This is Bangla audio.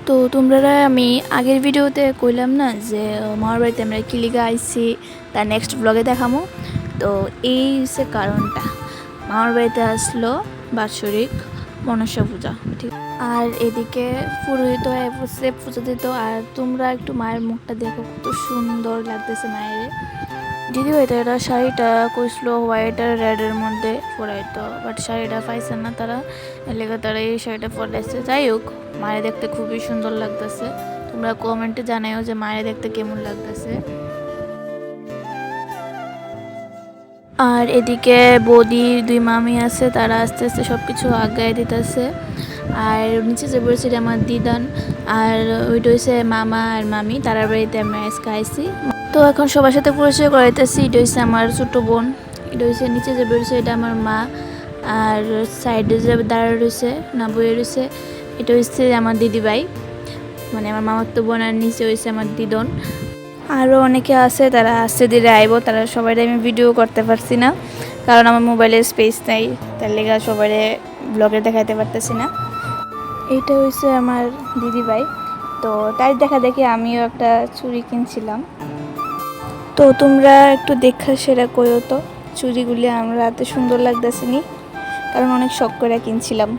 তো তোমরা আমি আগের ভিডিওতে কইলাম না যে মামার বাড়িতে আমরা কি লিগা আইছি তার নেক্সট ব্লগে দেখামো। তো এই হচ্ছে কারণটা, মামার বাড়িতে আসলো বাৎসরিক মনসা পূজা, ঠিক। আর এদিকে পুরোহিত হয়ে বসে পুজো দিত। আর তোমরা একটু মায়ের মুখটা দেখো, কত সুন্দর লাগতেছে মায়ের। যদিও এটা শাড়িটা কইছিল হোয়াইট আর রেডের মধ্যে পরাইতো, বাট শাড়িটা পাইছে না তারা, এলাকা তারা এই শাড়িটা পরাইছে। যাই হোক, মায়ের দেখতে খুবই সুন্দর লাগতেছে। তোমরা কমেন্টে জানাইও যে মায়ের দেখতে কেমন লাগতেছে। আর এদিকে বৌদির দুই মামি আছে, তারা আস্তে আস্তে সব কিছু আগায় দিতেছে। আর নিচে যে বলছি আমার দিদান, আর ওইটা হচ্ছে মামা আর মামি, তারা বাড়িতে আমরা আজকে আইছি। তো এখন সবার সাথে পরিচয় করাইতেছি। এটা হচ্ছে আমার ছোটো বোন, এটা হচ্ছে নিচে যে বেরোছে এটা আমার মা, আর সাইডে যে দাঁড়া রয়েছে না বইয়ে রয়েছে এটা হচ্ছে আমার দিদিভাই, মানে আমার মামার তো বোন। আর নিচে হয়েছে আমার দিদন। আরও অনেকে আছে, তারা আসছে দিলে আইব। তারা সবাই আমি ভিডিও করতে পারছি না, কারণ আমার মোবাইলে স্পেস নেই, তার লেগে সবাই ব্লগে দেখাতে পারতেছি না। এইটা হচ্ছে আমার দিদিভাই। তো তাই দেখা দেখি আমিও একটা চুড়ি কিনছিলাম। তো তোমরা একটু দেখা সেরা কইও তো চুড়িগুলি আমরা এত সুন্দর লাগতেছে নি, কারণ অনেক শখ করে কিনছিলাম।